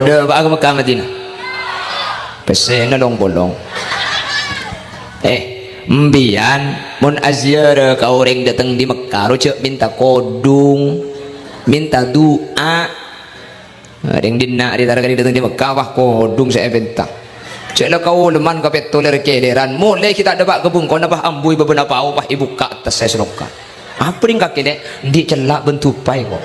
Dah pak Mekah Madinah. Pesen long bolong. Mbian mun azyara ka orang datang di Mekah rojak minta kodung, minta doa. Ada yang dina di tarakan datang di Mekah wah kodung saya minta. Ceklah kau leman ka petoler keleran mulai kita dapat kebun kau nabah ambui beberapa awah ibu kak atas saya seloka. Apa yang kaki dek di celak bentuk pai kok.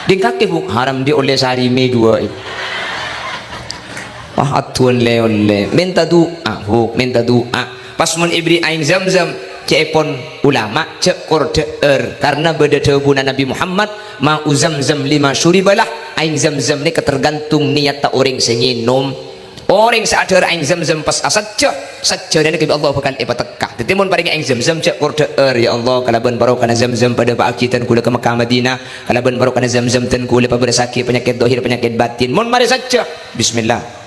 Di kaki buk haram di oleh sehari Mei 2. Wah atuan le oleh minta doa buk minta doa. Pas mun ibri aing Zamzam cepon ulama cek kordeer karena beda tebunan Nabi Muhammad ma uzamzam lima syuribalah aing Zamzam ni ketergantung niat ta orang senginum. Orang sadar aing Zamzam pas asatja dan ke Allah bakal ipatekah tetimun paring aing Zamzam cek kordeer ya Allah kalaban barokah Zamzam pada paakitan kula ke Mekah Madinah kalaban barokah Zamzam ten kula pa sakit penyakit dohir penyakit batin mun mari saja bismillah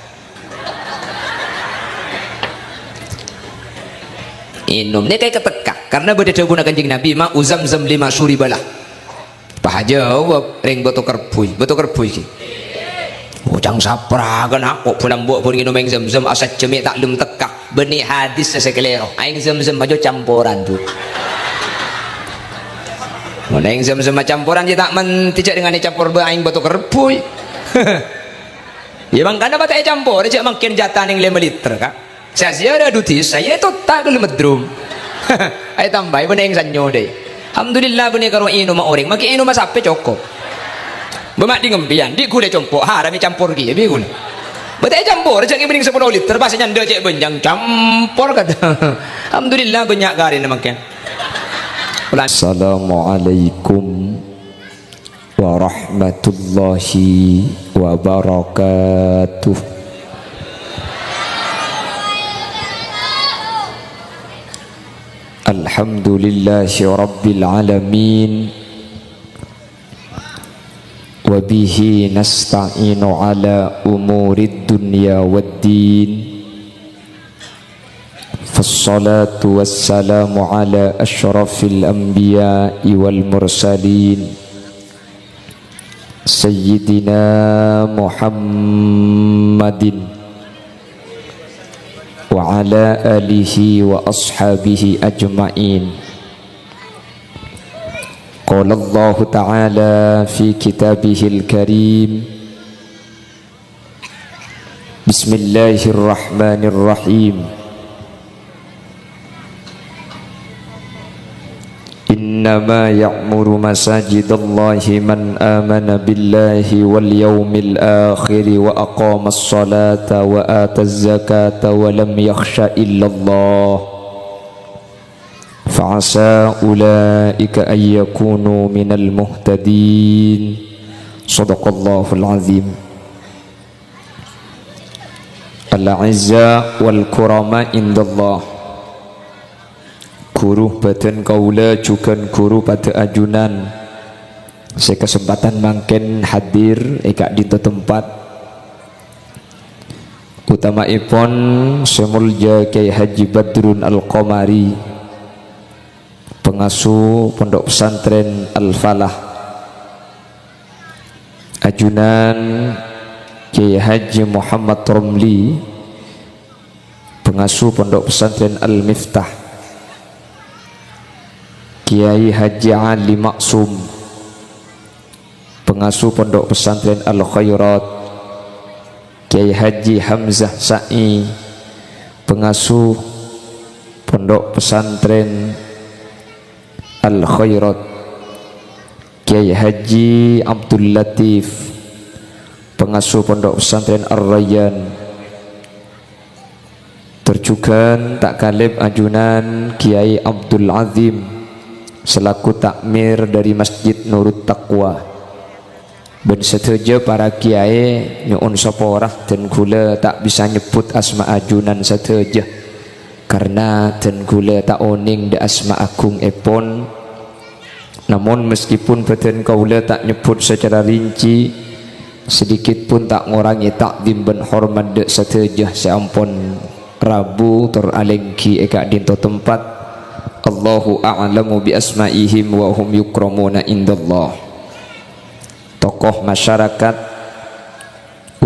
inum ni kayak ketekak karena beda guna kanjeng Nabi ma uzamzam lima syuribalah pahajawab ring betul kerpui ki ujang sapra kan aku pulang buat pun minum yang Zamzam asat cemik tak lem tekak benih hadis sekelero aing Zamzam aja campuran tu mana yang Zamzam campuran dia tak mentijak dengan campur aing betul kerpui ya bang karena batai campur dia makin jatah yang 5 liter kak saya ziarah duti saya itu tak ke lemedrum ay tambah bener yang sanyo deh alhamdulillah bener karo inu ma orang makin inu ma sape cukup bemak di ngempian di gule compok harami campur ki bi gule betai campur jangan bening 10 liter pas nyanda cek benjang campur kata alhamdulillah banyak kali makin assalamualaikum warahmatullahi wabarakatuh. Alhamdulillahi Rabbil Alamin wa bihi nasta'inu ala umurid dunya waddin fassalatu wassalamu ala ashrafil anbiya'i wal mursalin sayyidina Muhammadin wa ala alihi wa ashabihi ajma'in. Qala Allah ta'ala fi kitabihil karim Bismillahirrahmanirrahim Innama ya'muru masajidallahi man amana billahi wal yawmil akhir wa aqama as-salata wa ata az-zakata wa lam yakhsha illallah fa'asa ulaika ay yakunu minal muhtadin. Shadaqallahul azim. Al-'izza wal kurama indallah. Guru badan kaula juga guru pada ajunan saya kesempatan mangken hadir eka di tempat utama ipon semulja Kyai Haji Badrun Al-Qamari pengasuh pondok pesantren Al-Falah ajunan Kyai Haji Muhammad Romli pengasuh pondok pesantren Al-Miftah Kiai Haji Ali Maksum pengasuh pondok pesantren Al Khairat Kiai Haji Hamzah Sa'i pengasuh pondok pesantren Al Khairat Kiai Haji Abdul Latif pengasuh pondok pesantren Ar-Rayyan terjugan tak kalib ajunan Kiai Abdul Azim selaku takmir dari Masjid Nurut Taqwa dan setuju para kiai nyuun soporah dan gula tak bisa nyebut asma ajunan setuju karena dan gula tak oning da asma agung epon namun meskipun badan kaula tak nyebut secara rinci sedikit pun tak ngurangi takdim ben hormat da setuju seampun Rabu teralengki eka dinto tempat Allahu a'lamu bi asma'ihim wa hum yukramuna indallah. Tokoh masyarakat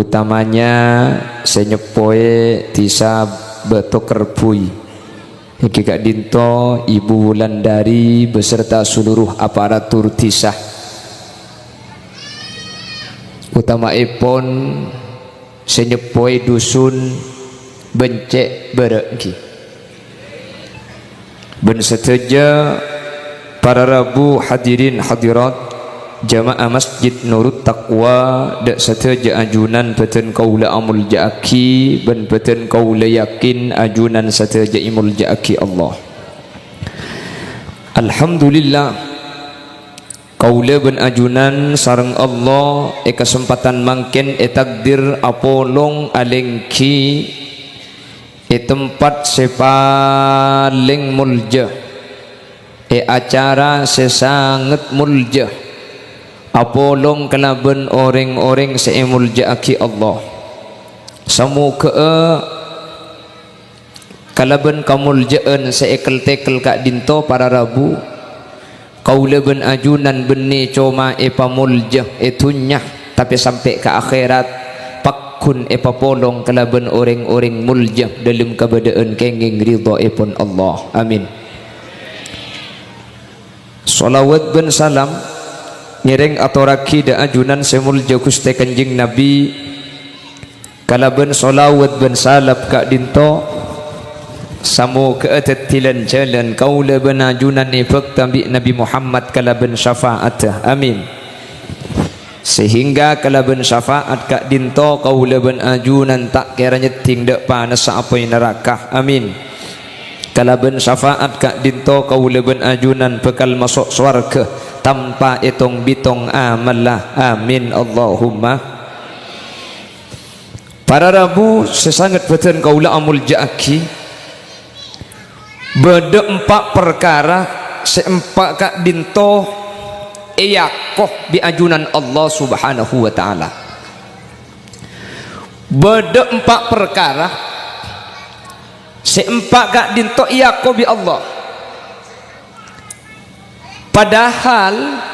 utamanya senyepoe tisa betoker bui iki Kak Dinto, Ibu Wulandari beserta seluruh aparatur tisah, utamaipun senyepoe dusun bencek berengki ben seteja para rabu hadirin hadirat jamaah masjid Nurut Taqwa dak seteja ajunan beten kaula amul jaaki ben beten kaula yakin ajunan seteja imul jaaki Allah. Alhamdulillah kaula ben ajunan sareng Allah kesempatan mangken takdir apolong alengki tempat sepaling mulja acara sesangat mulja apolong kelaben orang-orang seemulja aki Allah semoga kalaben kamuljaan seekel-tekel Kak Dinto para rabu kaula ben ajunan beni coma pamulja tunyah tapi sampai ke akhirat kun epapolong kalaban orang-orang mulja dalam keadaan kenging ridha ipun Allah. Amin. Salawat ben salam nyereng aturaki da ajunan semulja Gusti Kanjeng Nabi kalaban salawat ben salap Kak Dinto samu keatatilan jalan kaula ben ajunan ifak tambi Nabi Muhammad kalaban syafaat. Amin. Sehingga kalaban syafaat Kak Dinto kaula ben ajunan tak kira nyeting dak panas saapoi neraka. Amin. Kalaban syafaat Kak Dinto kaula ben ajunan bekal masuk swarga tanpa etong bitong amalah. Amin Allahumma. Para rabu sesangat beten kaula amul jaaki beda 4 perkara seempat Kak Dinto iyakoh bi ajunan Allah subhanahu wa ta'ala beda 4 perkara seempat Kak Dinto iyakoh bi Allah padahal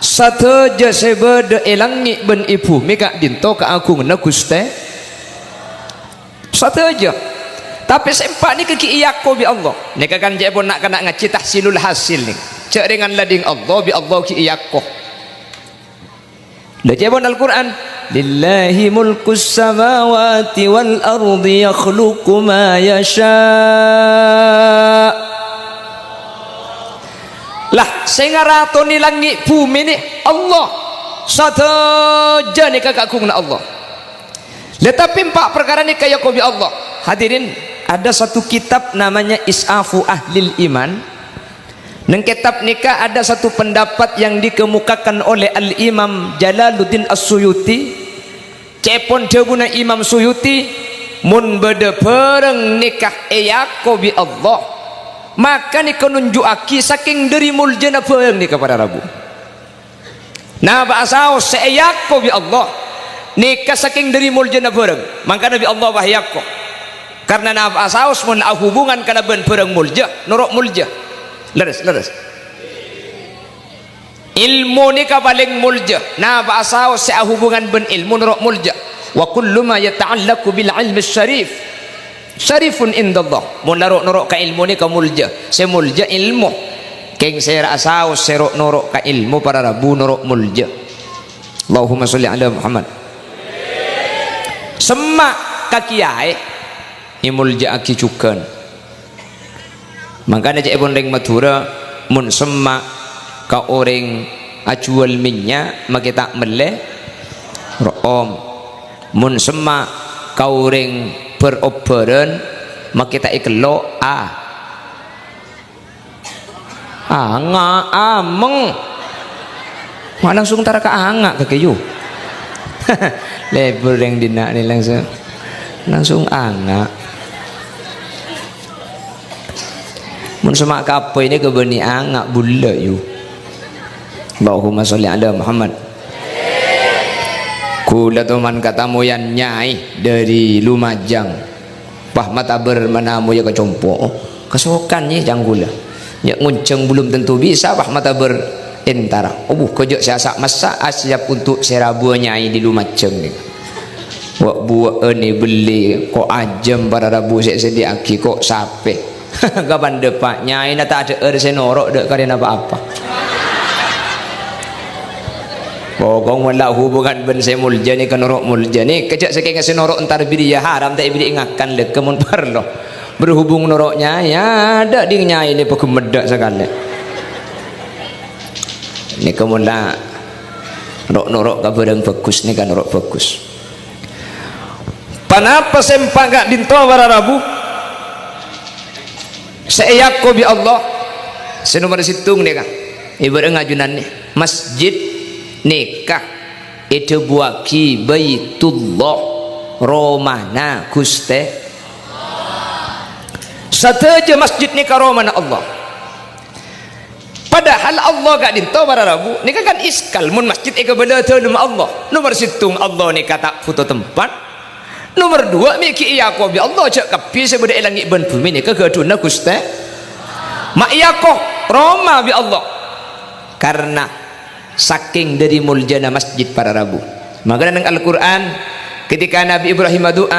satu je sebeda elangi ben ibu mi Kak Dinto keagung na Gusti satu aja tapi seempat ni keki iyakoh bi Allah ni kan je pun nak kena ngaji tahsilul hasil ni cak dengan lading Allah bi Allah ki iyakoh lajabun Al-Quran lillahi mulkus samawati wal ardi yakhluqu ma yasha lah sengarato ni langit bumi ni Allah saja ni kakakung na Allah tetapi 4 perkara ni kaya ko bi Allah. Hadirin ada satu kitab namanya Isafu Ahlil Iman. Neng kitab nikah ada satu pendapat yang dikemukakan oleh Al-Imam Jalaluddin As-Suyuti cepon jabuna Imam Suyuti mun beda pereng nikah eyako bi Allah maka ni konunjuaki saking dari muljana pereng nikah para rabu nah bahasa seyako bi Allah nikah saking dari muljana pereng maka Nabi Allah wahyako karena nah bahasa mun hubungan kana ben pereng mulja norok mulja leres ilmu ni ka paling mulja na bahasa sa hubungan ben ilmu norok mulja wa kullu ma yata'allaqu bil ilmi syarif syarifun indallah mun norok ka ilmu ni ka mulja se mulja ilmu keng sera asau serok norok ka ilmu para rabu norok mulja. Allahumma sholli ala Muhammad. Semak ka kiai imulja aki cukan makanya cek pun ring Madura mun semak ka orang ajual minyak maka tak meleh room mun semak ka orang berobaran maka tak ikelo anga ameng mak langsung tara ka anga ke kayu lebar yang dina ni langsung anga mun semak kapal ini ke bani angak bulla yu. Allahumma sholli ala Muhammad. Kula teman katamu yang nyai dari Lumajang pah mata bermanamu ya kecompo kesokannya janggula ya ngunceng belum tentu bisa pah mata berentara kejok saya sak masak siap untuk serabu nyai di Lumajang ni Wak buat ni beli kok ajam para rabu sedia aki kok sape. Kapan depak nyai na tak ada senorok dek karena apa-apa. Pokong wala hubungan ben semulja ni kan norok mulja ni kejak saking senorok entar bidi ya haram tak bidi ingatkan le kemun parlo. Berhubung noroknya ya ada ding nyai ni pekemedak sekali. Ni kemun lah norok kabadang bagus ni kan norok bagus. Panapa sempak gak dinto para rabu? Saya ko bi Allah senomor situng ni kan ibarat ngajunan ni masjid nikah itu buaki baitullah romana guste sateja masjid nikah romana Allah padahal Allah gak dinto para rabu ni kan iskal mun masjid eka benda telum Allah nomor situng Allah ni kata foto tempat nomor dua miki iya ko bi Allah cak kapi sebeda langit ben bumi ni kegaduna guste mak iya ko Roma bi Allah karena saking dari muljana masjid para rabu maka dalam Al-Quran ketika Nabi Ibrahim doa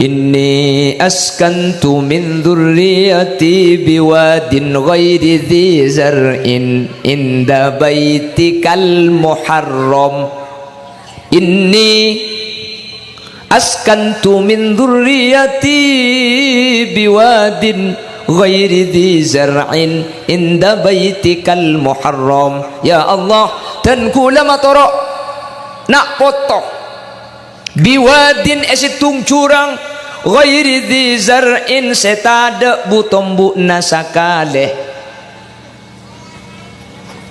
inni askantu min dzurriyyati biwadin ghairi dzi zar'in inda baitikal muharram inni askantu min dzurriyyati biwadin ghairi dzi zar'in inda baitikal muharram ya Allah dan kula matoro nak potong biwadin esitung curang ghairi dzi zar'in setada butombu nasakale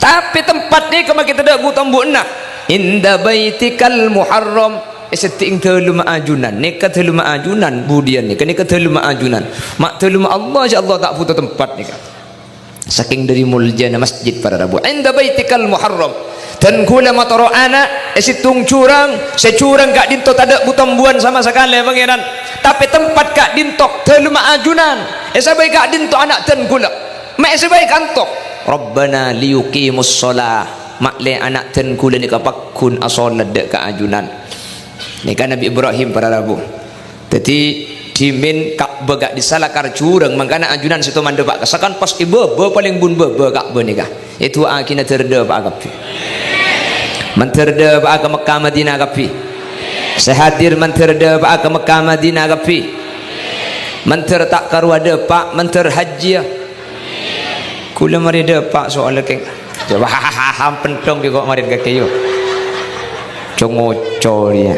tapi tempat ni kama kita dak butombu na inda baitikal muharram seting teluma ajunan nekat teluma ajunan budian ni kan nekat teluma ajunan mak teluma Allah insya Allah tak putus tempat ni kan saking dari muljana masjid para rabu inda baitikal muharram dan kula matoro anak situng curang securang kak dinto tak ada butambuan sama sekali pangeran tapi tempat kak dintok teluma ajunan sebaik kak dinto anak dan kula mak sebaik kantok Rabbana liyuqimus shalah mak le anak dan kula ni kapakun asolat dek kak ajunan ni kan Nabi Ibrahim para rabu jadi dimin Ka'bah gak disalakar curang mangkana ajunan situ mande pak kasakan pas ibu paling bun bebe Ka'bah ni kah itu akina terda pak kapi menterda pak ke Mekah Madinah kapi sehadir menterda pak ke Mekah Madinah kapi menter tak karuada pak menter haji kula mari de pak soal keng coba hahaha pentong kok mari kake yo congoco dia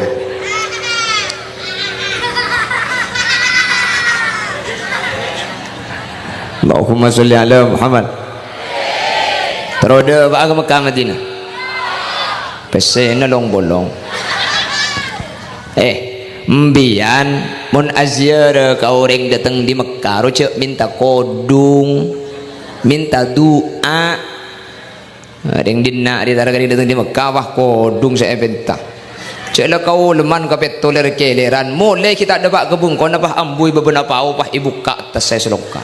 Allahumma sholli ala Muhammad teroda pak ke Mekah Madinah pesena long bolong mbian mun azyara ka orang datang di Mekah roce minta kodung minta doa yang dina di tarakan datang di Mekah wah kodung saya minta cela kau leman kapet toler keleran mulai kita dapat kebun kau napa ambui beberapa apa ibu kak atas saya selokan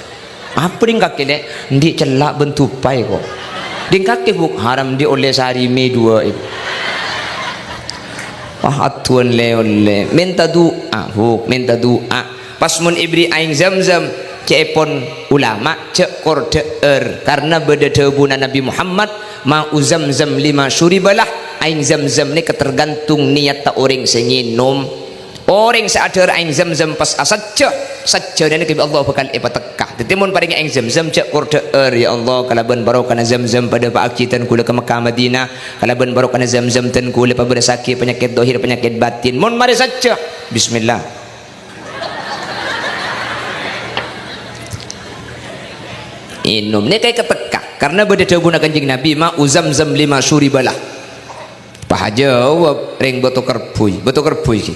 apa ding kaki le ndi celak bentupai kok ding kaki buk haram di oleh sehari me dua ibu wah atuan le oleh minta doa buk minta doa pas mun ibri aing zamzam cepon ulama cek kordeer karena beda tebunan Nabi Muhammad ma uzamzam lima syuribalah aing zamzam ni ketergantung niat tak orang senginum orang seadar aing zamzam pas saja dan Allah bakal ipatekah ditimun paring aing zamzam cek kordeer ya Allah kalaban barokana zamzam pada pak akitan kula ke Mekah Madinah kalaban barokana zamzam tan kula pabada sakit penyakit dohir penyakit batin mun mari saja bismillah inum ni kayak ketekah karena beda jawabuna kanjeng Nabi ma uzamzam lima syuribalah pahaja ring boto kerpuy ki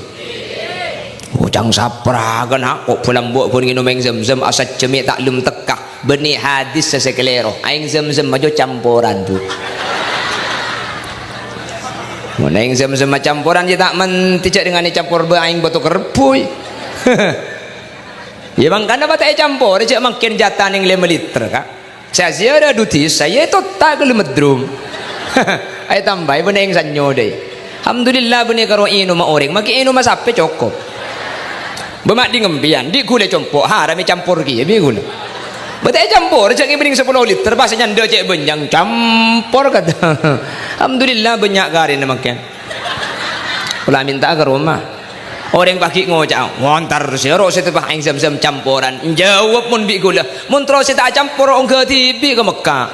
jangan sapragan kok pulang buat pun minum aing zamzam asal cemik tak lum tekah benih hadis sesekelero aing zamzam maju campuran bu mun aing zamzam campuran je tak menticak dengan campur be aing boto kerpuy ya bang karena batai campur cek makin jatan yang 5 liter kak saya ziarah duti saya itu tak ke lemedrum ayo tambah pun yang sanyo deh Alhamdulillah benih karo inu ma orang maki inu ma sape cukup bemak di ngembian di gula compok harami campur ki bi gula betai campur cek bening 10 liter pas nyanda cek benjang campur kata alhamdulillah banyak garin makan ulah minta ke rumah orang pagi ngocak ngontar sero setebah aing zam-zam campuran jawab mun bi gula mun terus tak campur ong ke tibi ke Mekah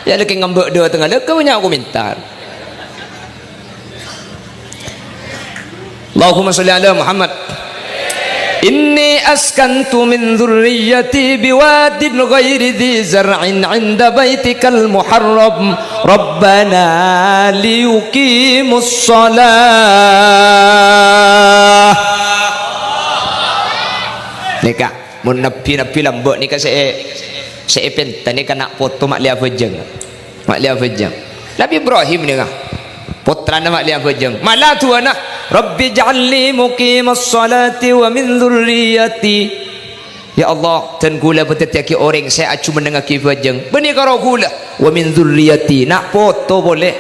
ya leki ngambek dua tengah leki banyak aku minta Allahumma sholli ala Muhammad Inni askantu min dhurriyyati biwadin ghairi dhi zar'in 'inda baitikal muharram Rabbana liyuqimus shalah Nika mun nabi lambok nika saya penta nika nak foto mak liya fajeng Nabi Ibrahim nika putra mak liya fajeng malah tuana Rabbi ja'alni muqimas salati wa min dhurriyyati Ya Allah dan gula betetiaki orang saya cuma mendengar kifajeng benih karo gula wa min dhurriyyati nak foto boleh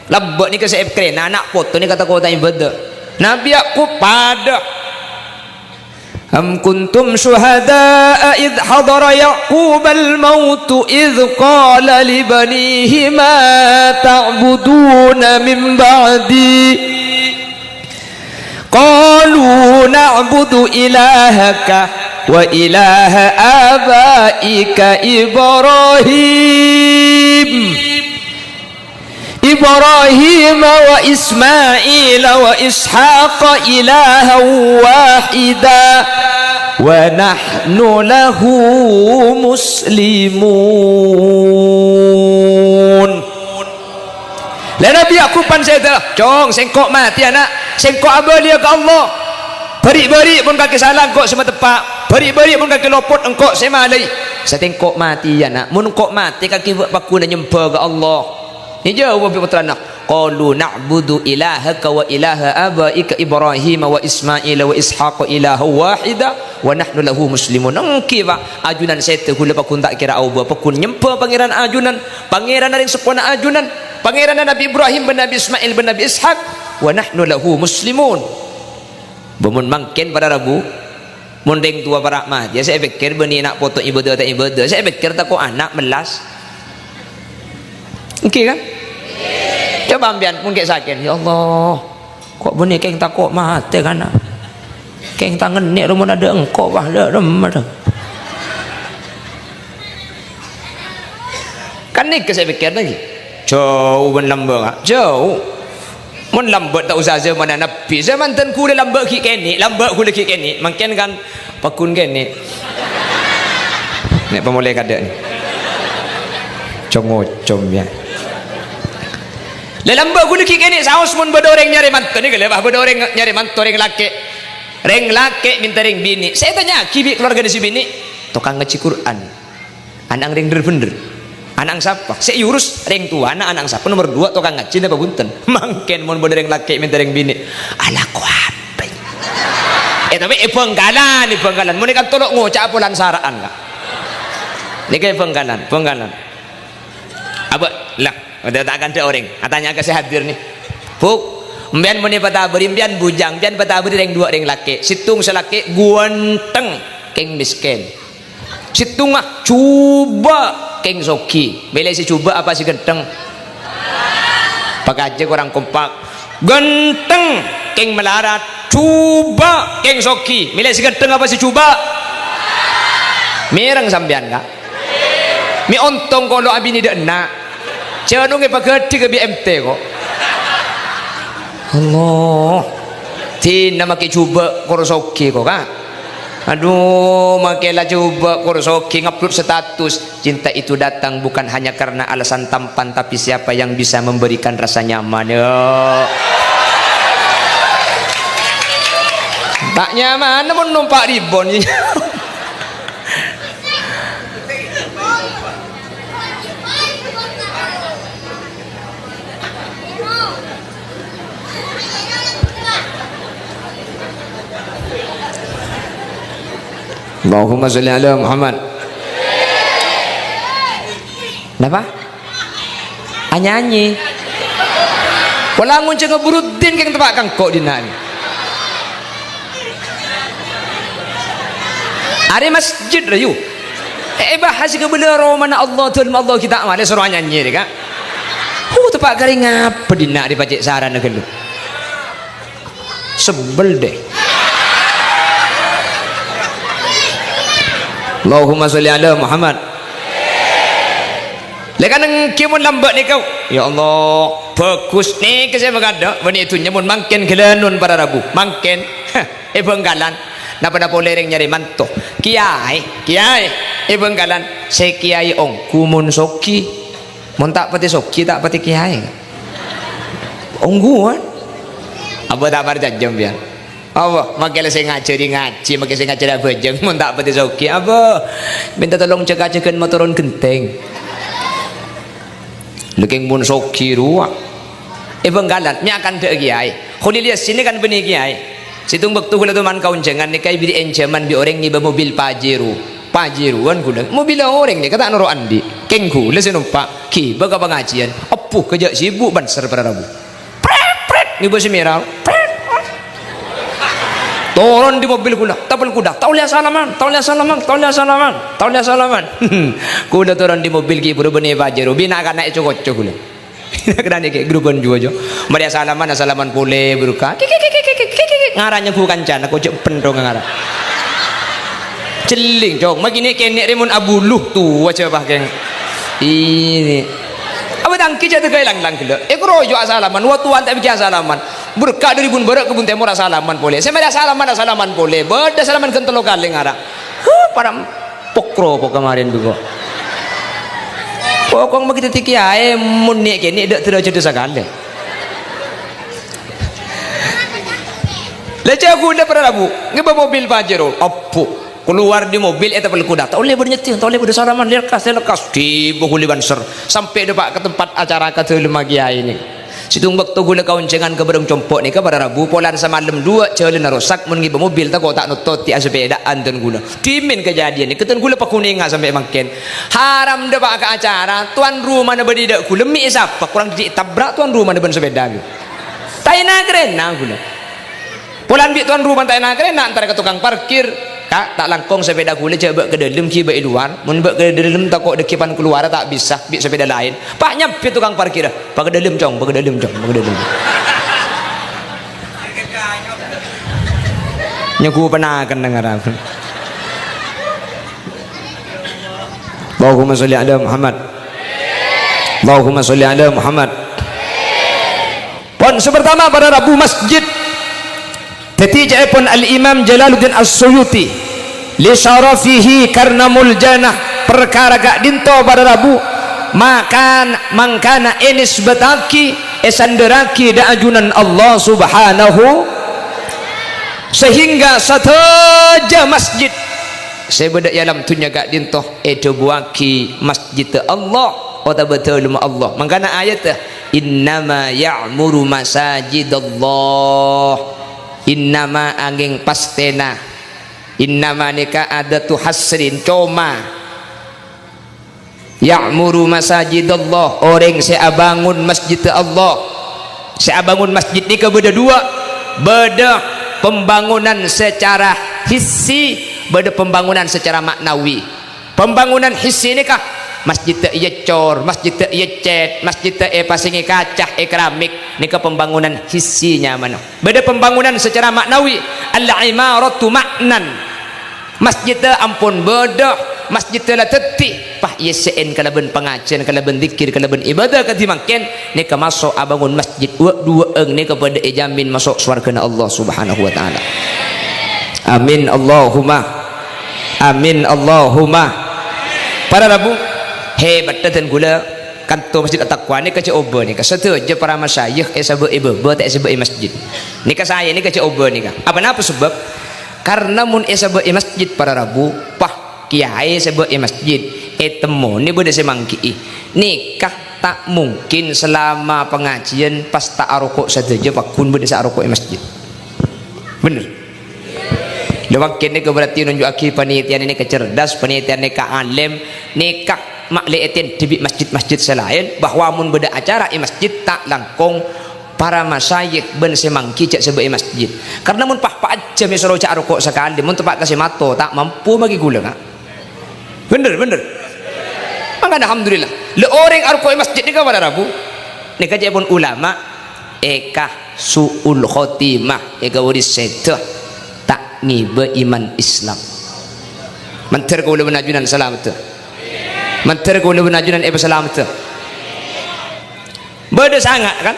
lambak ni ke saya keren nak foto ni kata kau tanya beda Nabi aku pada Am kuntum syuhada'a idh hadara Ya'qub al-maut idh qala li banihi ma ta'buduna min ba'di Qalu na'budu ilahaka wa ilaha abaika Ibrahim wa Ismail wa Ishaq ilaha wahida wa nahnu lahu muslimun La Nabi aku pan saya dah cong sengkok mati anak sengkok abah dia ke Allah beri-beri pun kaki salah engkau semua tepak beri-beri pun kaki lopot engkau semalai saya tengkok mati anak mun engkau mati kaki buat paku dan nyembah ke Allah ni jauh putra anak qalu na'budu ilahaka wa ilaha abaika Ibrahim wa Ismail wa Ishaq ilaha wahida wa nahnu lahu muslimun engki pak ajunan saya hula pakun tak kira au pakun nyembah pangeran ajunan pangeran ring sepona ajunan pangeran Nabi Ibrahim bin Nabi Ismail bin Nabi Ishaq wa nahnu lahu muslimun bemun mangken pada Rabu mundeng tua para rahmat ya saya pikir benih nak foto ibadah tak ibadah saya pikir tak kok anak melas okey kan coba ambian mungkin sakit ya Allah kok benih keng tak kok mati kan keng tangan ni rumah ada engkau bah dah rumah dah kan ni saya pikir lagi jauh menambah jauh mun lambat tak usah zaman Nabi zaman tan ku lambat ki kene lambat ku lagi kene mungkin kan pakun kene nek pemulai kada ni congocom ya le lambat ku lagi kene saus mun bedoreng nyari mantu ni gele bah bedoreng nyari mantu reng laki minta reng bini saya tanya kibi keluarga di si bini tukang ngaji Quran anang reng bener anak siapa? Saya urus reng tua anak siapa nomor 2 tukang ngaji apa bunten mangken mun bener reng laki minta reng bini ala ku apa tapi penggalan mun kan tolok ngocak apa lansaraan kak ini kayak penggalan apa lah udah tak akan ada orang katanya ke saya hadir nih buk mbian muni pataburi mbian bujang mbian pataburi reng 2 reng laki situng selaki guanteng keng miskin situng coba keng soki bela si coba apa si genteng pakai aja orang kompak genteng keng melarat coba keng soki bela si genteng apa si coba mereng sambian kak mi ontong kalau abini dak nak jangan nunggu pakai ke BMT kok Allah tina makai coba korosoki kok kak aduh makailah coba korosoki ngupload status cinta itu datang bukan hanya karena alasan tampan tapi siapa yang bisa memberikan rasa nyaman ya tak nyaman namun numpak ribon Allahumma sholli ala Muhammad. Kenapa? Nyanyi. walangun cenga burudin keng tempat kang kok dina ni ada masjid rayu bahas ke bener mana Allah Tuhan Allah kita amal suruh nyanyi dek tempat garing apa dina di pacik saran ke lu sebel deh. Allahumma sholli ala Muhammad. Lekan nang kimun lambat ni kau. Ya Allah, bagus ni ke saya berada. Bani itu nyamun mangken gelanun para rabu. Mangken. Benggalan. Napa lereng nyari mantu. Kiai. Benggalan. Saya kiai ong kumun soki. Mun tak pati soki tak pati kiai. Ongguan. Apa tak berjajam biar. Apa makin saya ngaji makin saya ngaji dah bejeng mun tak pati soki apa minta tolong cegah-cegahan motoron genteng looking mun soki ruak benggalan mi akan dek kiai khuli lihat sini kan benih kiai situng waktu kula teman kaun jangan ni kai bidi enjaman bi orang ni mobil Pajero kan kula mobil orang ni kata noro andi kengku le senumpak ki baga pengajian apuh kerja sibuk banser pada rabu pret ni bos merah turun di mobil tapal kuda taulia salaman kuda turun di mobil ki buru bene Pajero bina kan naik cokocok kuda kena ni kayak grupan juga maria salaman pole beruka ngaranya bukan can aku cek pendong ngarah celing cok magini kenek remun abuluh tu wajah bahkan ini apa tangki jatuh ke lang kilo rojo salaman waktu anda bikin salaman berkah dari bun berak kebun temur salaman boleh saya ada salaman boleh beda salaman kentelo kali ngara pada pokro kemarin juga pokong begitu tiki ae munik kini dak tidak jadi sekali leceh aku udah pernah rabu ngeba mobil Pajero apu keluar di mobil eta pelkuda tak boleh bernyetir tak boleh bersalaman lekas di buku banser sampai depan ke tempat acara ketemu kiai ini situng waktu gula kauncengan ke berung compok ni ke pada rabu polan semalam dua jalan rosak mun ngiba mobil tak kok tak nutot ti sepedaan dan gula dimin kejadian ni keten gula pakuninga sampai makin haram depak ke acara tuan rumah na bedidak gula mi siapa kurang ditabrak tuan rumah na ben sepeda gitu taina kerena gula polan bi tuan rumah taina kerena antara ke tukang parkir kak tak langkong sepeda gula coba ke dalam ki baik luar mun bak ke dalam tak kok dekipan keluar tak bisa bi sepeda lain pak nyampe tukang parkir pak ke dalam cong nyaku penakan dengar aku Allahumma sholli ala Muhammad Allahumma sholli ala Muhammad pon sepertama pada Rabu masjid Tetija pun al-Imam Jalaluddin As-Suyuti li syarafihi karena muljanah perkara gak dinto pada Rabu mangkana enis bataki esanderaki da ajunan Allah subhanahu sehingga sataja masjid sebedak yalam tunya gak dinto itu buaki masjid Allah atau betul Allah mangkana ayat innama ya'muru masajidallah innama angin pastena innama nika adatu hasrin coma ya'muru masajidallah orang saya bangun masjid Allah saya bangun masjid ni ke beda dua beda pembangunan secara hissi beda pembangunan secara maknawi pembangunan hissi ni kah masjid iya cor, masjid iya cat, masjid pasingi kacah keramik ni ke pembangunan hissinya mana beda pembangunan secara maknawi al-imaratu maknan masjid ampun beda masjid la teti pah yesen kalaben pengajian kalaben zikir kalaben ibadah ketimaken ni ke masuk abangun masjid dua eng ni kepada jamin masuk surga Allah subhanahu wa ta'ala amin Allahumma para Rabu hebat dan gula kantor masjid at-taqwa ni kaca oba ni setuju para masyayikh sebab ibu tak sebab masjid ni saya ni kaca oba ni apa sebab karena mun sebab masjid para Rabu pah kiai sebab masjid temu ni beda semangki nikah tak mungkin selama pengajian pas tak arokok saja pakun beda arokok masjid bener lewat kini berarti nunjuk aki panitia ini kecerdas panitia ini kealim nikah makliatin di masjid-masjid selain bahwa mun beda acara masjid tak langkong para masyayikh ben semangki cak sebagai masjid karena mun pah aja misal cak rokok sekali mun tepak kasih mato tak mampu bagi gula kan bener maka alhamdulillah le orang rokok masjid ni pada Rabu ni kaji pun ulama eka suul khotimah eka wadi setah tak ngibe iman Islam manter ko ulama najunan selamat manter ko ulama najunan selamat beda sangat kan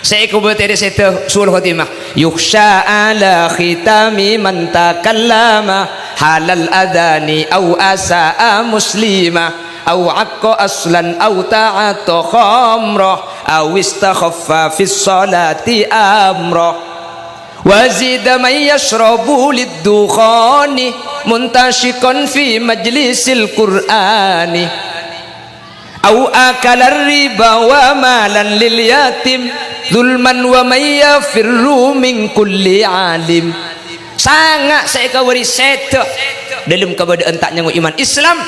saya kubeteri setah suul khotimah yukhsha ala khitami man takallama halal adani au asaa muslima au aqqa aslan au ta'ata khamra au istakhaffa fi sholati amra wazida man yashrabu lid-dukhani muntashikan fi majlisil qur'ani au akala riba wa malan lil yatim zulman wa may yafirru min kulli alim sangat saya kawari setah dalam keadaan tak nyangu iman Islam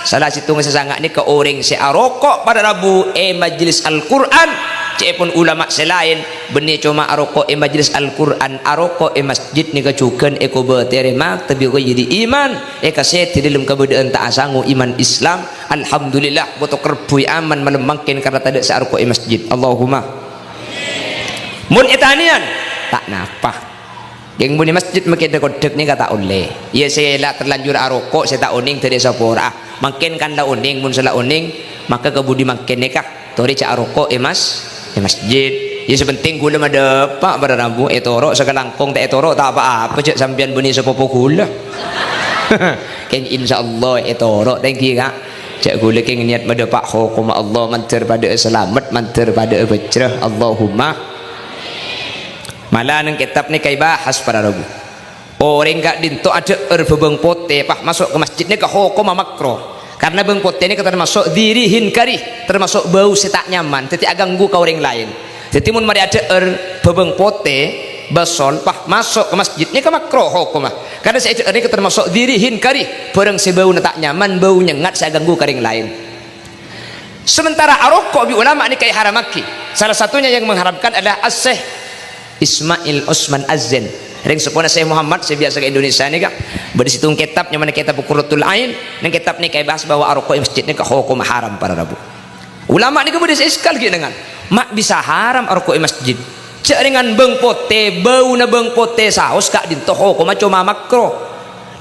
salah situ sangat ni ke orang si arokok pada Rabu majlis Al-Quran cik pun ulama selain benih cuma arokok majlis Al-Quran arokok masjid ni kecukan eko berterima tapi kau jadi iman kaset dalam keadaan tak sanggup iman Islam alhamdulillah botok kerbui aman melemangkin karena tak ada searokok masjid Allahumma mun itanian tak napa yang muni masjid makin dekodek ni kata oleh ya saya lah terlanjur arokok saya tak uning tadi sapora makin kan dah uning mun salah uning maka kebudi makin nikah tori cak arokok masjid ya sepenting gula ada pak pada Rabu etorok sekelangkong tak etorok tak apa-apa cak sambian beni sepopo gula kan insyaallah etorok thank you kak cak gula keng niat pada pak hukum Allah manter pada selamat manter pada bejrah Allahumma malah nang kitab ni kai bahas pada Rabu orang gak dinto ada bebeng pote pah masuk ke masjid ni ke hukum makro karena beng pote ni termasuk dirihin karih termasuk bau setak nyaman jadi ganggu ke orang lain jadi mun mari ada bebeng pote basol pah masuk ke masjid ni ke makro hukum karena saya ini termasuk dirihin karih barang sebau tak nyaman bau nyengat saya ganggu ke orang lain sementara arokok bi ulama ni kai haramaki salah satunya yang mengharamkan adalah as-syekh Ismail Osman Azzen ring sepona saya Muhammad saya biasa ke Indonesia ni kak berisitung kitabnya mana kitab Qurratul Ain dan kitab ni kayak bahas bahwa arokok masjid ni ke hukum haram pada Rabu ulama ni kemudian saya sekali dengan mak bisa haram arokok masjid cek dengan beng pote bau na beng pote saus kak dinto hukum cuma makro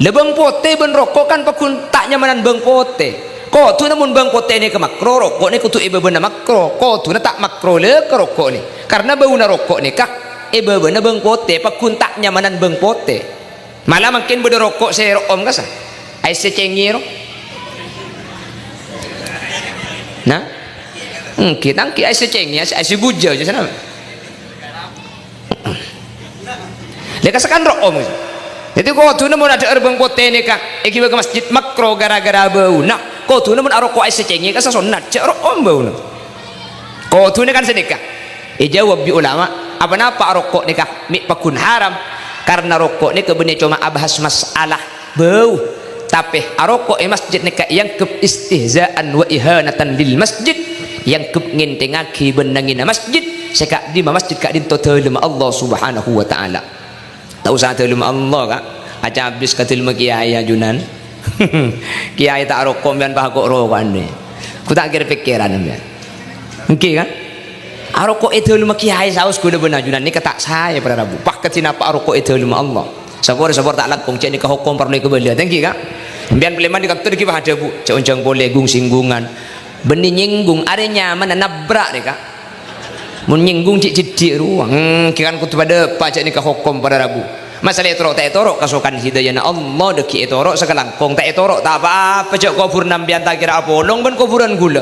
le beng pote ben rokok kan pakun tak nyamanan beng pote kok tu namun beng pote ni ke makro rokok ni kutu ibe ben makro kok tu na tak makro le ke rokok ni karena bau na rokok ni kak bener beng pote pakun tak nyamanan beng pote malah makin beda rokok saya om kasa ai secengir nah kita ki ai secengir ai sebuja je sana leka sakan om jadi kok tu namun ada beng pote ni kak iki ke masjid makro gara-gara bau nah kok tu namun arokok ai secengir kasa sunat cek om bau nah kok tu ni kan sedekah jawab bi ulama apa napa rokok nikah mik pakun haram karena rokok ni kebenar cuma abahas masalah bau tapi rokok masjid nikah yang ke istihzaan wa ihanatan lil masjid yang ke ngintengaki benangina masjid sekak di masjid kak dinto telema Allah subhanahu wa ta'ala tak usah telema Allah kak aja habis ke telema kiai ajunan kiai tak rokok bian bahagok rokok ni ku tak kira pikiran bian okey kan arokok itu lima kiai saus kuda benajunan ni kata saya pada Rabu pak ketina apa arokok itu lima Allah sabor tak lakong cek ni ke hukum perlu kebelia thank you kak bian peleman di kantor di ada bu cek uncang boleh gung singgungan benih nyinggung ada nyaman nabrak deh kak menyinggung cik cidik ruang kiran kutu pada pak cek ni ke hukum pada Rabu masalah etorok tak etorok kasukan hidayah Allah deki etorok sekelangkong tak etorok tak apa cek kubur nambian tak kira apa long ben kuburan gula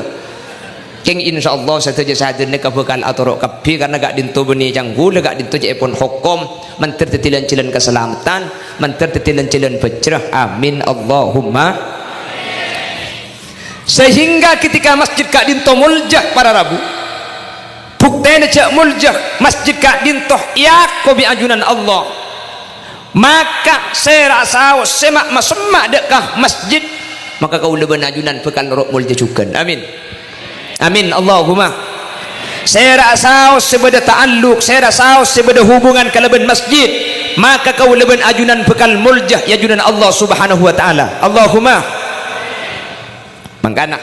keng insyaallah saja sadene kabekal atorok kabi karena gak dinto beni janggul gak dinto pun hukum mentir tetilan-tilan keselamatan mentir tetilan-tilan bejrah amin Allahumma sehingga ketika masjid gak dinto muljah pada Rabu buktene cek muljah masjid gak dinto yakob bi ajunan Allah maka saya rasa semak masemak dekah masjid maka kau leban ajunan bekal rok muljah juga amin amin Allahumma saya rasa sebeda ta'alluq, saya rasa sebeda hubungan kalaban masjid, maka kau leban ajunan bekal muljah ya ajunan Allah subhanahu wa ta'ala. Allahumma mangkana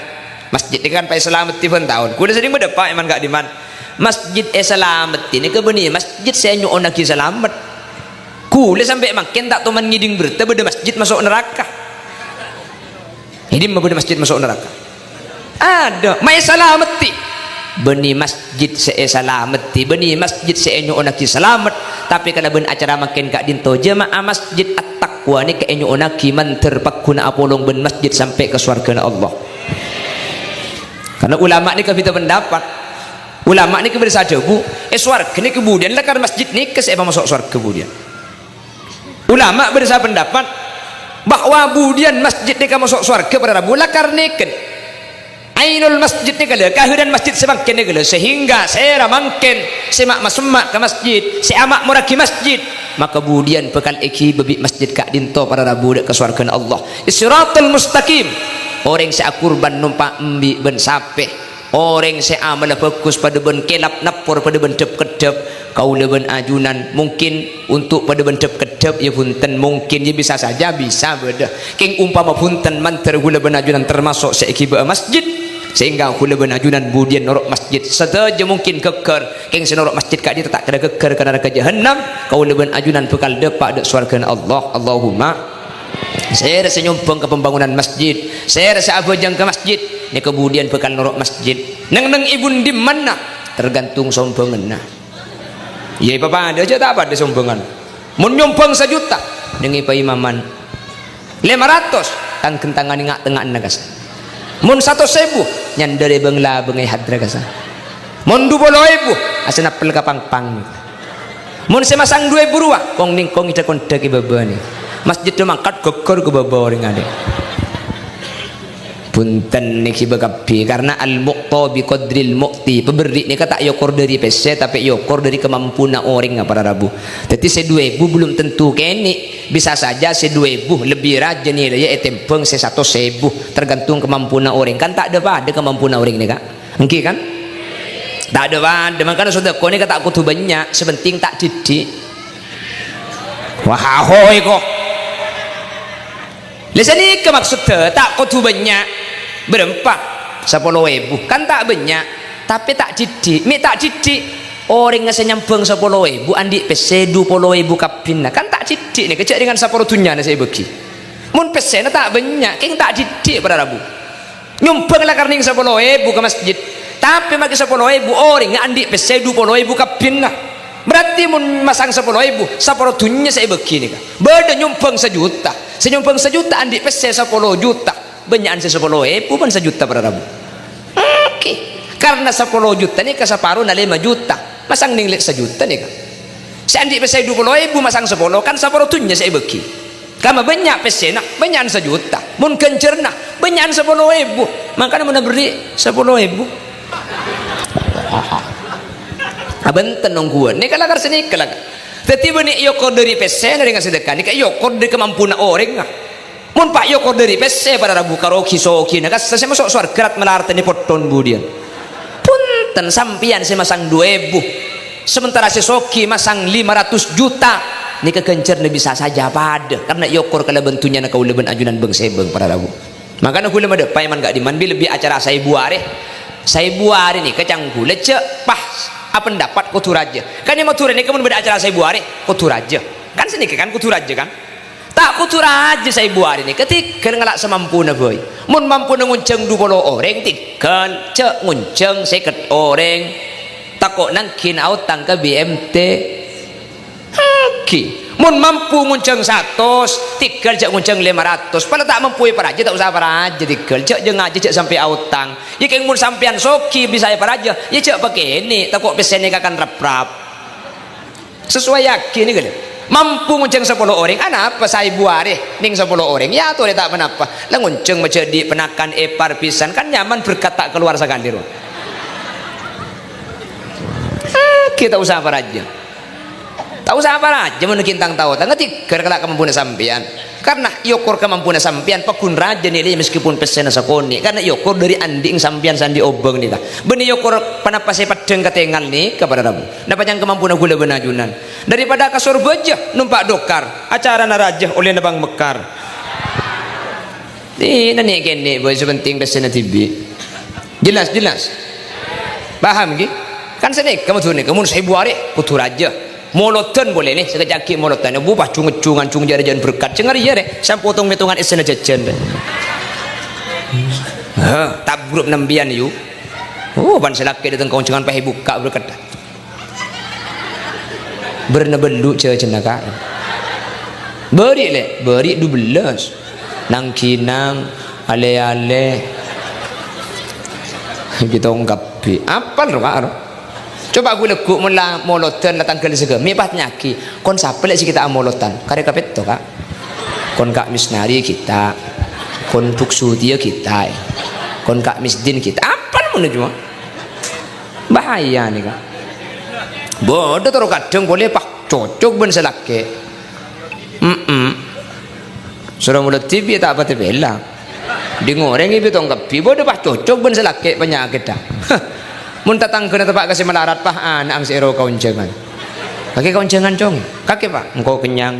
masjid ni kan pai selamat tiban tahun kuda sering berdepak eman gak diman masjid selamat ini kebeni masjid saya nyuon lagi selamat kule sampai makin tak teman ngiding berita beda masjid masuk neraka ini beda masjid masuk neraka ada mai salamati beni masjid saya salamati beni masjid saya nyuon lagi selamat tapi kalau ben acara makin kak dinto jemaah masjid at-taqwa ni kak nyuon lagi man terpakuna apolong ben masjid sampai ke surga Allah. Karena ulama ni kita pendapat ulama ni kepada saja bu surga ni kemudian lah karena masjid ni ke saya masuk surga kemudian ulama bersama pendapat bahwa kemudian masjid ni kan masuk surga pada rabu lah karena kan ainul masjid ni kala kahiran masjid semakin ni kala sehingga saya ramangken semak masemak ke masjid seamak muraki masjid maka kemudian bekal iki bebi masjid kak dinto pada rabu ke surga Allah siratal mustaqim orang saya kurban numpak embi ben sape orang saya amal fokus pada ben kelap napor pada ben dep kedep kau leben ajunan mungkin untuk pada ben dep kedep ya punten mungkin ya bisa saja bisa beda king umpama punten manter gula ben ajunan termasuk seikiba masjid sehingga gula ben ajunan budian norok masjid saja mungkin keker king senorok masjid kak dia tak kena keker karena ke jahannam kau leben ajunan bekal depak dek surga Allah. Allahumma saya rasa nyumbang ke pembangunan masjid saya rasa abajang ke masjid ni kemudian bekal norok masjid neng ibun di mana tergantung sombongan nah ya papa ada aja tak apa ada sombongan mun nyumbang 1 juta dengan imaman 500 kan kentangan ngak tengah nagas mun 100.000 nyandere bengla bengai hadra kasa mun 20.000 asana pel kapang-pang mun semasang 2.000 ruah kong ning kong ida kon dagi babani masjid tu mangkat geger ke bawah orang ada punten ni kibagapi karena al-muqta bi qadril muqti pemberi ni kata yokor dari pese tapi yokor dari kemampuan orang pada rabu jadi se 2.000 belum tentu kene bisa saja se 2.000 lebih rajin ni ya etempeng se 100.000 tergantung kemampuan orang kan tak ada pada kemampuan orang ni kak engki kan tak ada pada makanya sudah kau ni kata aku tu banyak sebenting tak didik wah hoi kok lesani ke maksudnya tak kotu banyak berempat 10.000 kan tak banyak tapi tak didik mi tak didik orang ngasih nyambung 10.000 andik pese 20.000 kapin kan tak didik nih kecek dengan 10 dunia saya bagi mun pese tak banyak keng tak didik pada rabu nyumbang lah karena 10.000 ke masjid tapi maki 10.000 orang andik pese 20.000 kapin berarti mun masang 10.000 10 dunia saya bagi nih beda nyumbang 1 juta senyumbang 1 juta andik pese 10 juta banyakan 10.000 pun 1 juta pada rabu oke karena 10 juta nih ke separuh na 5 juta masang ninglik 1 juta nih kan si andik pese 20.000 masang 10 kan 10 dunia saya bagi kama banyak pese nak banyakan 1 juta mun kencer nak banyakan 10.000 makanya mana beri 10.000 abenten nungguan ni kalau sini kalau tetapi ni yokor dari pese dari ngasih sedekah ni kayak yokor dari kemampuan orang lah mun pak yokor dari pese pada rabu karoki soki nak saya masuk suar kerat melarta ni poton budian punten sampian saya masang 2.000 sementara si soki masang 500 juta ni kekencer ni bisa saja pada karena yokor kalau bentunya nak kau leben ajunan beng sebeng pada rabu makanya aku lemah depan man gak diman lebih acara saya buare ni kecang gula cek pas apa pendapat kotor aja kan yang mau turun ini kemudian beda acara saya buari kotor aja kan sini kan kotor aja kan tak kotor aja saya buari ini ketika ngelak semampu na boy mun mampu ngunceng 20 orang tikan cek ngunceng 50 orang takut nangkin autang ke BMT oke mun mampu ngunceng 100 tikel cek ngunceng 500 pada tak mampu para aja tak usah para aja tikel cek jeng aja cek sampai autang ya kayak mun sampean soki bisa ya para aja ya cek pakai ini takut pesen ini akan rap-rap sesuai yakin ini gitu mampu ngunceng 10 orang apa saya buare ning 10 orang ya tuh tak kenapa lah ngunceng macam di penakan epar pisan kan nyaman berkata keluar sekali roh kita usah para aja tak usah apa aja menukintang tahu tak ngerti kerana kemampuan sampean karena yokor kemampuan sampean pakun raja nilai meskipun pesen sakoni karena yokor dari anding sampean sandi obeng nih benih yokor panapa sepat deng katengal nih kepada rabu dapat yang kemampuan gula benajunan daripada kasur baja numpak dokar acara naraja oleh nabang mekar ini nih kene boy sepenting pesen TV jelas paham gitu kan sedek kamu tuh nih kamu seribu hari putu raja molotan boleh nih sekejap ki molotan bu pas cungan jari-jari berkat cengar ya deh saya potong metungan esena jajan deh tak grup nambian yuk ban selaki datang kau jangan pakai buka berkat bernebelu cenaka beri 12 nang kinang ale kita ungkapi apa lo coba aku lekuk mula molotan datang ke lisega mipat nyaki kon siapa lagi kita amolotan kare kapet to kak kon kak misnari kita kon tuksu dia kita kon kak misdin kita apa menuju bahaya nih kak bodoh terus kadang boleh pak cocok ben selake sudah mulut TV tak apa TV lah di goreng itu tonggap bodoh pak cocok ben selake penyakit dah mun tatang kena tempat kasih melarat pah ang sero kauncengan kakek kauncengan cong kakek pak engkau kenyang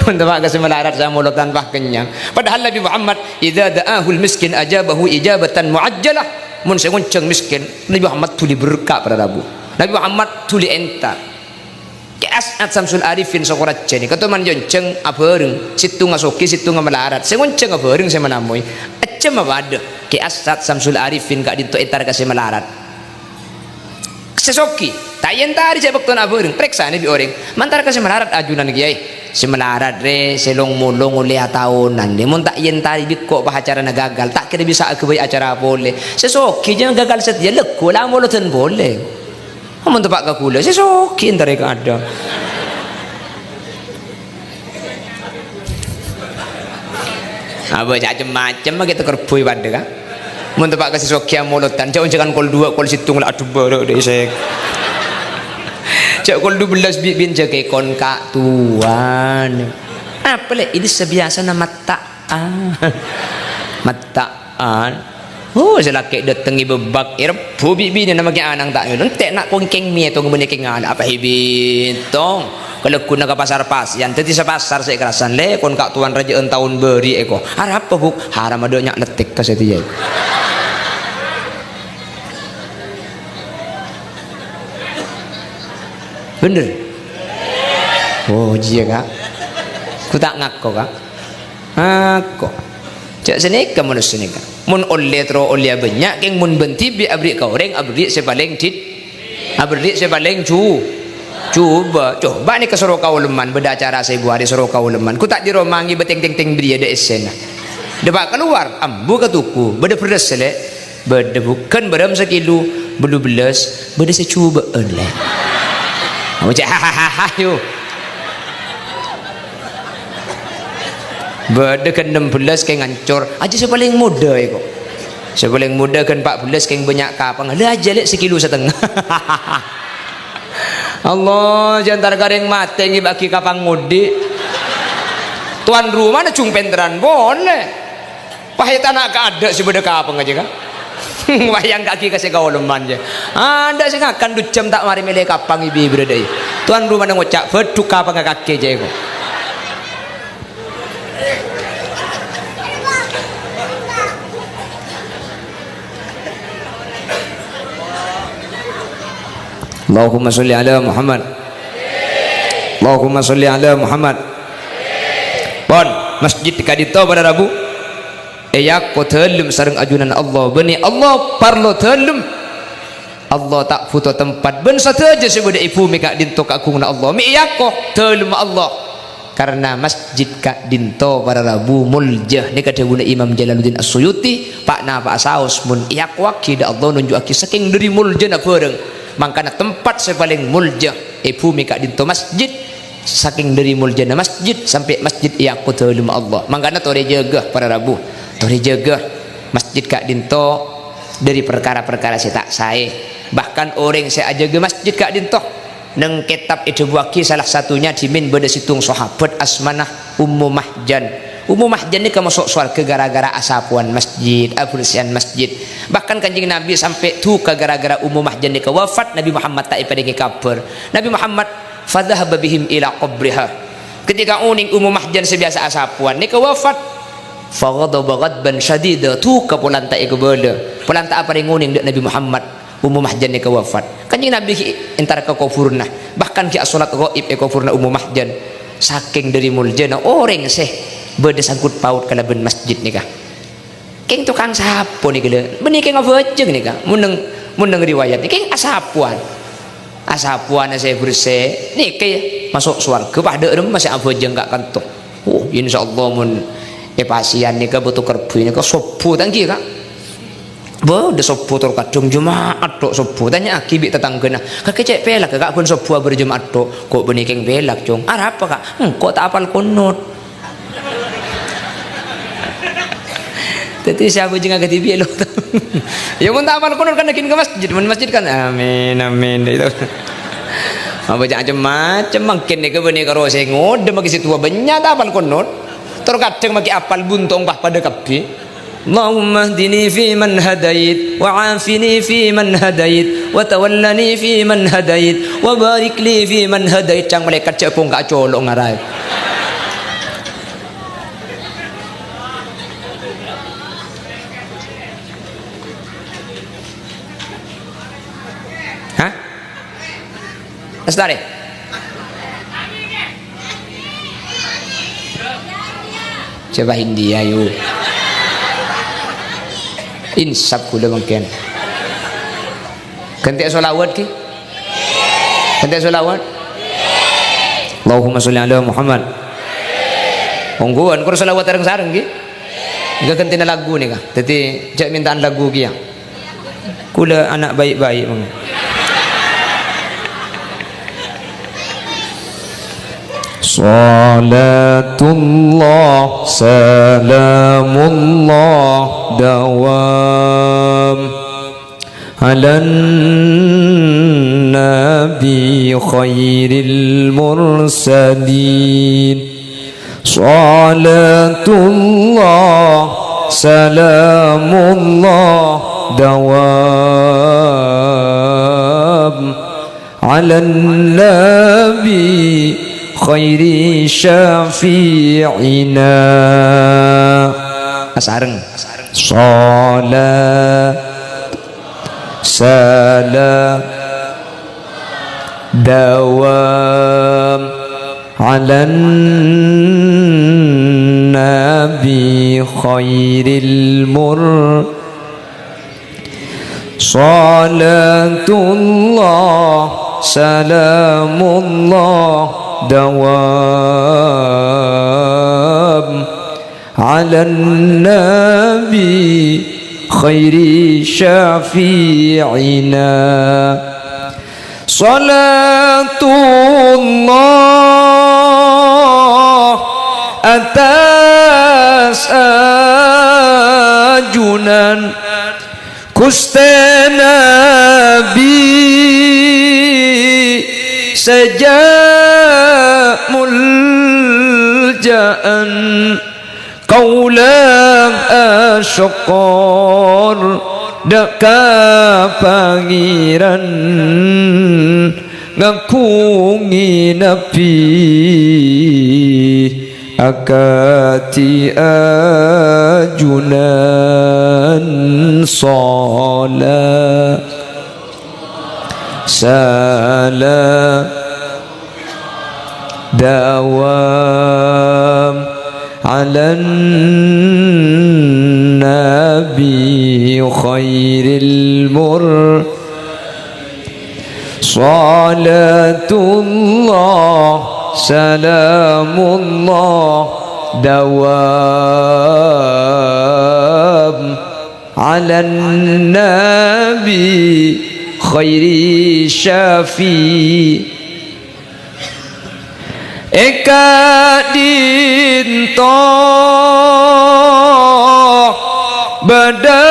mun tempat kasih melarat saya mulut tanpa kenyang padahal Nabi Muhammad idza da'ahul miskin ajabahu ijabatan muajjalah mun saya ngonceng miskin Nabi Muhammad tuli berkah pada Rabu Nabi Muhammad tuli entar As'ad Samsul Arifin sokorat jeni kata man jonceng abareng situ ngasoki situ ngamelarat saya ngonceng abareng saya menamui cuma ada ke As'ad Samsul Arifin kak dinto entar kasih melarat sesoki tak yentari saya bakton abareng periksa nih bi orang mantar kasih melarat ajunan kiai si melarat re selong mulong oleh tahunan dia mun tak yentari bi kok bah acara gagal tak kira bisa aku bayi acara boleh sesoki jangan gagal setia lekku lah moloten boleh mun tempat kakula sesoki entar ka ada apa macam-macam gitu kerbui pada kan mun tempat kasih sokia molotan jangan kol 2 kol situng lah aduh baru deh saya cak kol 12 bin jaga kon kak tuan apa le ini sebiasa nama mataan selaki datangi bebak irpu bibi ni nama ke anang tak yun entek nak kongkeng mie tu ngomong keng ana apa hibintong kalau kuna ke pasar yang tadi sepasar saya kerasan le kon kak tuan raja tahun beri eko harap apa buk haram ada nyak letik ke setia bener oh iya kak ku tak ngaku kak ngaku cak sini kamu nus sini kak mun oleh tro oleh banyak keng mun benti bi abri kau reng abri sepaling coba ni ke Sorokau leman beda acara saya buat di Sorokau leman ku tak diromangi beteng-teng beri ada esena debat keluar ambu ke tuku beda pedas selek beda bukan beram sekilo belu belas beda saya cuba oleh macam hahaha yo beda kan 16 kayak ngancur aja saya paling muda kok saya paling muda kan 14 kayak banyak kapang ada aja lek sekilo setengah Allah jantar gareng mate ngi bagi kapang mudi tuan rumah na cung penteran boleh pahit anak ada si beda kapang aja kan wayang kaki kasih kau leman aja ada sih akan 2 jam tak mari milih kapang ibi berada tuan rumah na ngocak beduk kapang kaki aja kok Allahumma sholli ala Muhammad Allahumma sholli ala Muhammad pon masjid kadito pada Rabu yak ko telum sareng ajunan Allah bani Allah parlo telum Allah tak foto tempat ben saja sebeda ibu mika dinto kakungna Allah mi yak ko telum Allah karena masjid kak dinto pada Rabu muljah ni kata guna Imam Jalaluddin As-Suyuti pak na pak saus mun yak waki da Allah nunjuk aki saking dari muljah na bareng makanya tempat sepaling muljah bumi kak dinto masjid saking dari muljana masjid sampai masjid iyaku telum Allah makanya tori jaga para Rabu tori jaga masjid kak dinto dari perkara-perkara saya tak saya bahkan orang saya jaga masjid kak dinto neng kitab itu buaki salah satunya dimin beda situng sahabat asmanah Ummu Mahjan. Ummu Mahjan ni masuk surga gara-gara asapuan masjid, abursian masjid. Bahkan Kanjeng Nabi sampai tu ke gara-gara Ummu Mahjan ni wafat, Nabi Muhammad tak pada kabar. Nabi Muhammad fadhahaba bihim ila qabriha. Ketika uning Ummu Mahjan sebiasa asapuan ni wafat, faghadaba ghadban syadida tu ke polanta ke bala. Polanta apa yang uning Nabi Muhammad Ummu Mahjan ni wafat. Kanjeng Nabi entar ke kufurna. Bahkan ki salat ghaib kufurna Ummu Mahjan. Saking dari muljana orang seh beda sangkut paut kalaben masjid nikah. Keng tukang sapu nih gila. Benih keng ngavejeng nikah. Muneng riwayat nih keng asapuan. Asapuan saya bersih. Nih kayak masuk surga. Pada dem masih avejeng gak kantuk. Oh insyaallah mun pasien nikah butuh kerbu nikah sopu tangki kak. Bo de sopu tur kadung Jumaat tok sopu tanya aki bi tetanggana kakek cek pelak kak kun sopu berjumaat tok kok benih keng pelak cung arep apa kak kok tak apal kunut. Tapi siapa juga ke TV lo? Ya pun tak apal kunut kan nakin ke masjid kan amin itu. Apa macam-macam makin ni ke benih karo sengod de maki situ banyak tak apal kunut terkadang maki apal buntung bah pada kapi. Allahumma hdini fi man hadait wa afini fi man hadait wa tawallani fi man hadait wa barik li fi man hadait. Cang malaikat cek pun gak colok ngarai. Hah? Astare. Coba India yuk. Insaf kula mungkin. Ganti solawat ki? Ganti solawat? Allahumma sholli ala Muhammad. Ongguan kur solawat sareng-sareng ki? Enggak ganti lagu nih kah? Jadi jak mintaan lagu ki ya. Kula anak baik-baik mong. Salatullah salamullah dawam ala nabi khairil mursalin. Salatullah salamullah dawam ala nabi khairi syafi'ina. Asareng salat salam dawam ala nabi khairil mur. Salatullah salamullah dawam ala nabi khairi syafi'ina. Salatullah atas ajunan Gusti Nabi sejak muljaan kaulang asyqar daka pangeran ngakungi nabi akati ajunan salat salam dawam ala nabi khairil mur. Salatullah salamullah dawam ala nabi khairi syafi. Eka dinto bada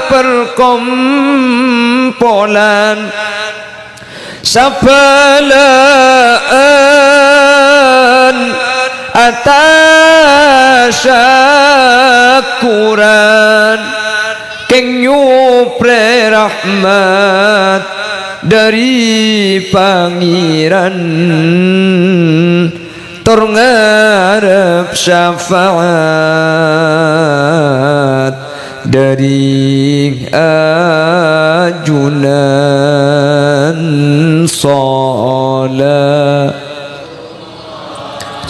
perkompolan sapalaan atas syukuran keng nyupre rahmat dari pangeran tur ngarep syafaat dari ajunan salat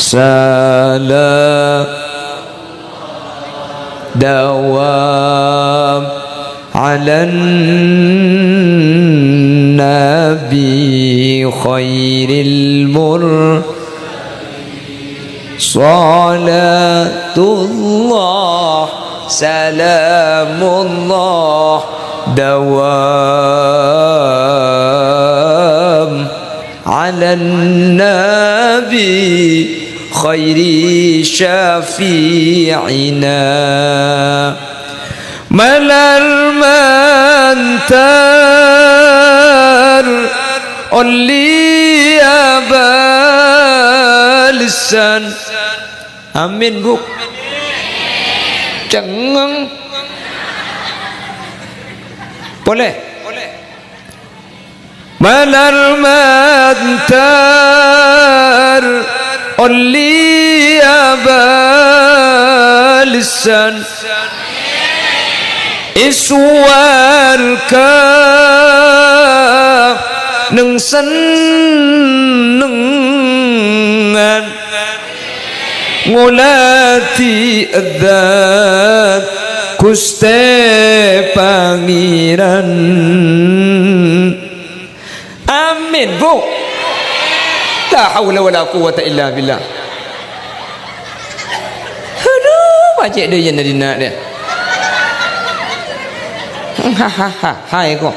salam dawam ala nabi khairil salatullah salamullah dawam ala nabi khairi syafi'ina malal mantar olli abalisan amin bu cengeng boleh malal mantar olli abalisan iswarka neng senengan ngulati adzat kuste pangeran amin bu la haula wala quwwata illa billah aduh macam dia yang nak dia ha ha ha hai kok